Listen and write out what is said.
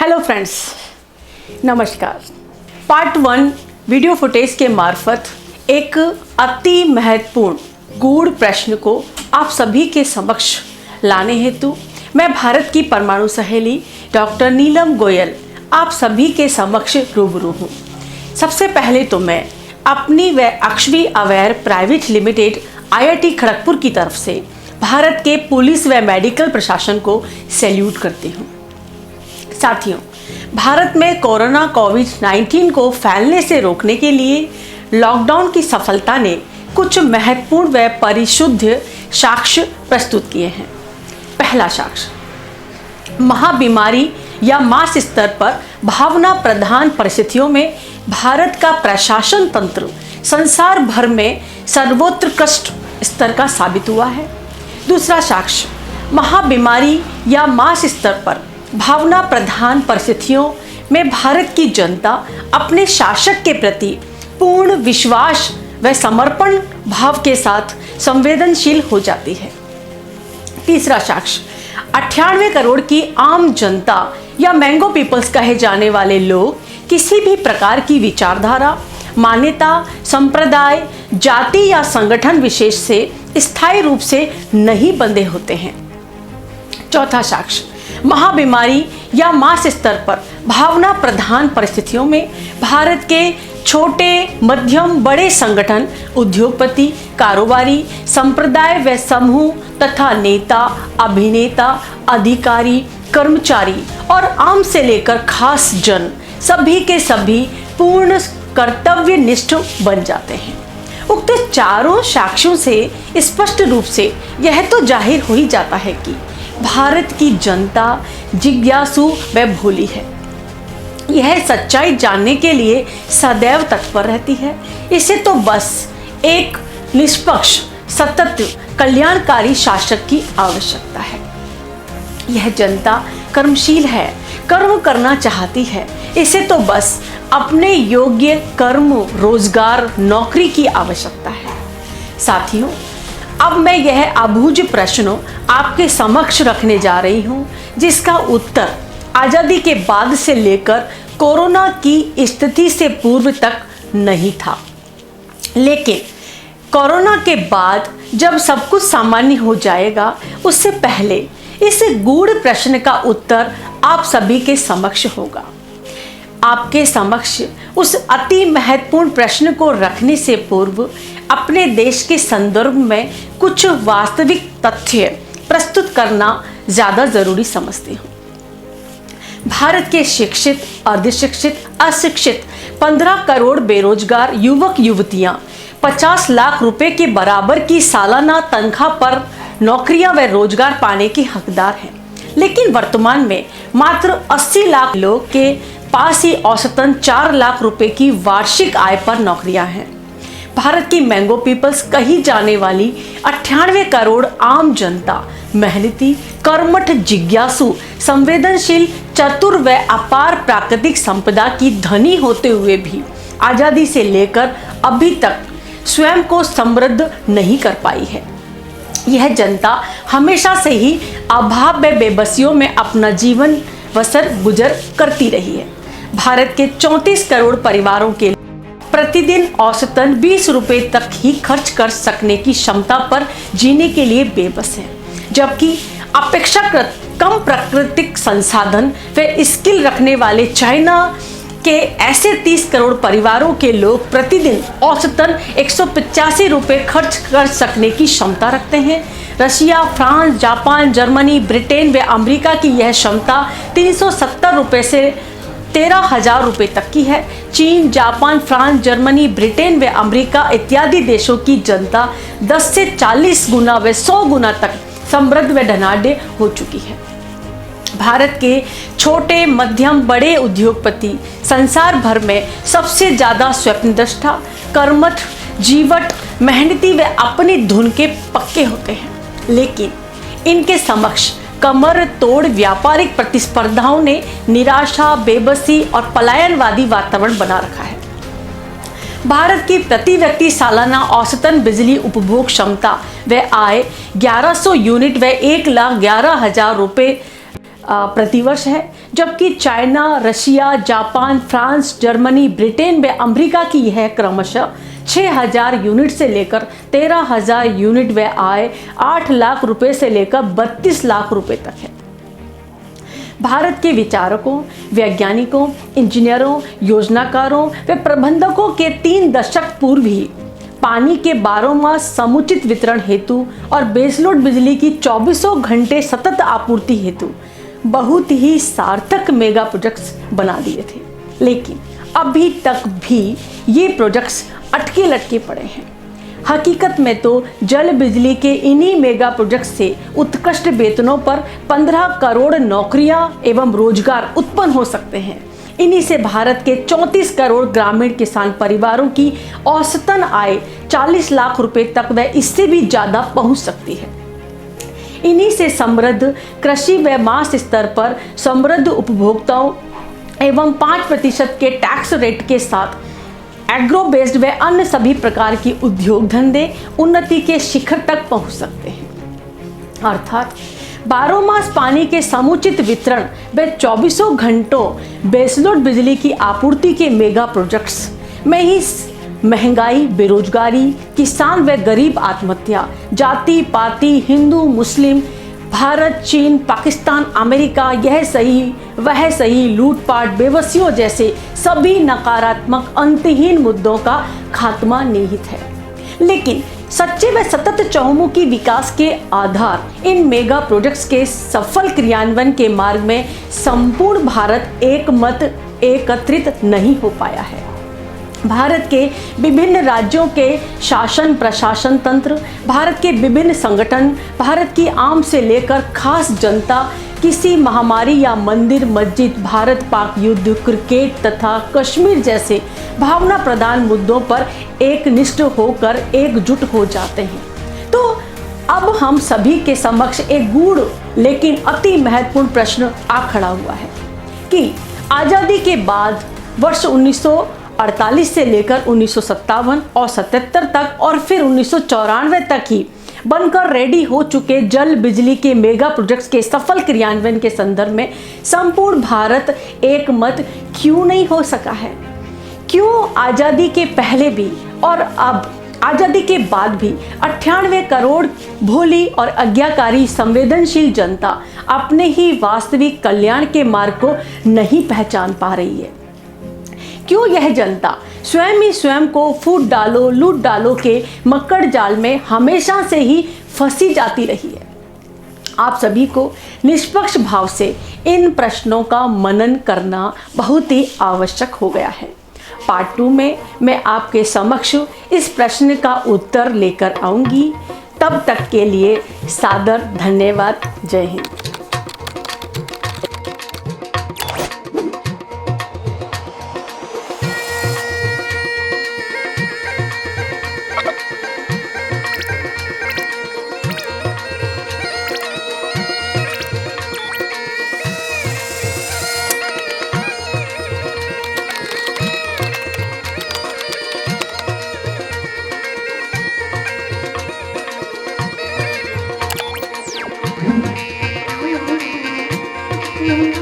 Hello friends, नमस्कार। Part 1 video footage के मार्फत एक अति महत्वपूर्ण गूढ़ प्रश्न को आप सभी के समक्ष लाने हेतु मैं भारत की परमाणु सहेली डॉक्टर नीलम गोयल आप सभी के समक्ष रूबरू हूँ। सबसे पहले तो मैं अपनी व अक्षवी aware private limited IIT Kharagpur की तरफ से भारत के पुलिस व मेडिकल प्रशासन को सैल्यूट करती हूँ। साथियों, भारत में कोरोना कोविड-19 को फैलने से रोकने के लिए लॉकडाउन की सफलता ने कुछ महत्वपूर्ण व परिशुद्ध साक्ष्य प्रस्तुत किए हैं। पहला साक्ष्य, महाबीमारी या मास स्तर पर भावना प्रधान परिस्थितियों में भारत का प्रशासन तंत्र संसार भर में सर्वोत्कृष्ट स्तर का साबित हुआ है। दूसरा साक्ष्य, महाबीमारी या मास स्तर पर भावना प्रधान परिस्थितियों में भारत की जनता अपने शासक के प्रति पूर्ण विश्वास व समर्पण भाव के साथ संवेदनशील हो जाती है। तीसरा साक्ष्य, 98 करोड़ की आम जनता या मैंगो पीपल्स कहे जाने वाले लोग किसी भी प्रकार की विचारधारा, मान्यता, संप्रदाय, जाति या संगठन विशेष से स्थायी रूप से नहीं बंधे होते हैं। चौथा साक्ष्य, महाबीमारी या मास स्तर पर भावना प्रधान परिस्थितियों में भारत के छोटे, मध्यम, बड़े संगठन, उद्योगपति, कारोबारी, संप्रदाय व समूह तथा नेता, अभिनेता, अधिकारी, कर्मचारी और आम से लेकर खास जन सभी के सभी पूर्ण कर्तव्यनिष्ठ बन जाते हैं। उक्त चारों साक्ष्यों से स्पष्ट रूप से यह तो जाहिर हो ही जाता है कि भारत की जनता जिज्ञासु व भोली है। यह सच्चाई जानने के लिए सदैव तत्पर रहती है। इसे तो बस एक निष्पक्ष, सतत, कल्याणकारी शासक की आवश्यकता है। यह जनता कर्मशील है, कर्म करना चाहती है। इसे तो बस अपने योग्य कर्म, रोजगार, नौकरी की आवश्यकता है। साथियों, अब मैं यह अबूझ प्रश्न आपके समक्ष रखने जा रही हूं, जिसका उत्तर आज़ादी के बाद से लेकर कोरोना की स्थिति से पूर्व तक नहीं था। लेकिन कोरोना के बाद जब सब कुछ सामान्य हो जाएगा, उससे पहले इस गूढ़ प्रश्न का उत्तर आप सभी के समक्ष होगा। आपके समक्ष उस अति महत्वपूर्ण प्रश्न को रखने से पूर्व अपने देश के संदर्भ में कुछ वास्तविक तथ्य प्रस्तुत करना ज़्यादा ज़रूरी समझती हूँ। भारत के शिक्षित, अर्धशिक्षित, अशिक्षित 15 करोड़ बेरोजगार युवक युवतियाँ 50 लाख रुपए के बराबर की सालाना तनख्वाह पर नौकरियां व रोजगार पाने के हकदार हैं। लेकिन वर्तमान में मात्र 80 लाख लोग के पास ही औसतन 4 लाख रुपए की वार्षिक आय पर नौकरियां हैं। भारत की मैंगो पीपल्स कही जाने वाली 98 करोड़ आम जनता मेहनती, कर्मठ, जिज्ञासु, संवेदनशील, चतुर व अपार प्राकृतिक संपदा की धनी होते हुए भी आज़ादी से लेकर अभी तक स्वयं को समृद्ध नहीं कर पाई है। यह जनता हमेशा से ही अभाव व बेबसियों में अपना जीवन बसर गुजर करती रही है। भारत के 34 करोड़ परिवारों के प्रतिदिन औसतन 20 रुपए तक ही खर्च कर सकने की क्षमता पर जीने के लिए बेबस है, जबकि अपेक्षाकृत कम प्राकृतिक संसाधन व स्किल रखने वाले चाइना के ऐसे 30 करोड़ परिवारों के लोग प्रतिदिन औसतन 185 रुपए खर्च कर सकने की क्षमता रखते हैं। Russia, France, Japan, Germany, Britain व अमेरिका की यह क्षमता 370 रुपए से 13,000 रुपए तक की है। चीन, जापान, फ्रांस, जर्मनी, ब्रिटेन व अमेरिका इत्यादि देशों की जनता 10 से 40 गुना व 100 गुना तक समृद्ध व धनाढ्य हो चुकी है। भारत के छोटे, मध्यम, बड़े उद्योगपति संसार भर में सबसे ज़्यादा स्वप्नद्रष्टा, कर्मठ, जीवट, मेहनती व अपनी धुन के पक्के होते हैं। लेकिन इनके समक्ष कमर तोड़ व्यापारिक प्रतिस्पर्धाओं ने निराशा, बेबसी और पलायनवादी वातावरण बना रखा है। भारत की प्रति व्यक्ति सालाना औसतन बिजली उपभोग क्षमता व आय 1100 यूनिट व 1,11,000 रुपये प्रतिवर्ष है, जबकि China, Russia, Japan, France, Germany, Britain व अमेरिका की यह क्रमशः 6,000 यूनिट से लेकर 13,000 यूनिट व आय 8 लाख रुपए से लेकर 32 लाख रुपए तक है। भारत के विचारकों, वैज्ञानिकों, इंजीनियरों, योजनाकारों व प्रबंधकों के 3 दशक पूर्व ही पानी के 12 मास समुचित वितरण हेतु और बेसलोड बिजली की 24 घंटे सतत आपूर्ति हेतु बहुत ही सार्थक मेगा प्रोजेक्ट्स बना दिए थे, लेकिन अभी तक भी ये प्रोजेक्ट्स अटके लटके पड़े हैं। हकीकत में तो जल बिजली के इन्हीं मेगा प्रोजेक्ट से उत्कृष्ट वेतनों पर 15 करोड़ नौकरियां एवं रोजगार उत्पन्न हो सकते हैं। इन्हीं से भारत के 34 करोड़ ग्रामीण किसान परिवारों की औसतन आय 40 लाख रुपए तक व इससे भी ज्यादा पहुंच सकती है। इन्हीं से समृद्ध कृषि व मास स्तर पर समृद्ध उपभोक्ताओं एवं 5% के टैक्स रेट के साथ एग्रो बेस्ड व अन्य सभी प्रकार की उद्योग धंधे उन्नति के शिखर तक पहुंच सकते हैं। अर्थात 12 मास पानी के समुचित वितरण व 24 घंटों बेसलोड बिजली की आपूर्ति के मेगा प्रोजेक्ट्स में ही महंगाई, बेरोजगारी, किसान व गरीब आत्महत्या, जाति पाति, हिंदू मुस्लिम, भारत, चीन, पाकिस्तान, अमेरिका, यह सही वह सही, लूटपाट, बेबसियों जैसे सभी नकारात्मक अंतहीन मुद्दों का खात्मा निहित है। लेकिन सच्चे व सतत चहुमुखी विकास के आधार इन मेगा प्रोजेक्ट्स के सफल क्रियान्वयन के मार्ग में संपूर्ण भारत एक मत एकत्रित नहीं हो पाया है। भारत के विभिन्न राज्यों के शासन प्रशासन तंत्र, भारत के विभिन्न संगठन, भारत की आम से लेकर खास जनता किसी महामारी या मंदिर मस्जिद, भारत पाक युद्ध, क्रिकेट तथा कश्मीर जैसे भावना प्रधान मुद्दों पर एकनिष्ठ होकर एकजुट हो जाते हैं। तो अब हम सभी के समक्ष एक गूढ़ लेकिन अति महत्वपूर्ण प्रश्न आ खड़ा हुआ है कि आज़ादी के बाद वर्ष 1948 से लेकर 1957 और 77 तक और फिर 1994 तक ही बनकर रेडी हो चुके जल बिजली के मेगा प्रोजेक्ट्स के सफल क्रियान्वयन के संदर्भ में संपूर्ण भारत एक मत क्यों नहीं हो सका है? क्यों आज़ादी के पहले भी और अब आज़ादी के बाद भी 98 करोड़ भोली और आज्ञाकारी संवेदनशील जनता अपने ही वास्तविक कल्याण के मार्ग को नहीं पहचान पा रही है? क्यों यह जनता स्वयं ही स्वयं को फूट डालो लूट डालो के मक्कड़ जाल में हमेशा से ही फंसी जाती रही है? आप सभी को निष्पक्ष भाव से इन प्रश्नों का मनन करना बहुत ही आवश्यक हो गया है। पार्ट 2 में मैं आपके समक्ष इस प्रश्न का उत्तर लेकर आऊंगी। तब तक के लिए सादर धन्यवाद। जय हिंद। Thank you.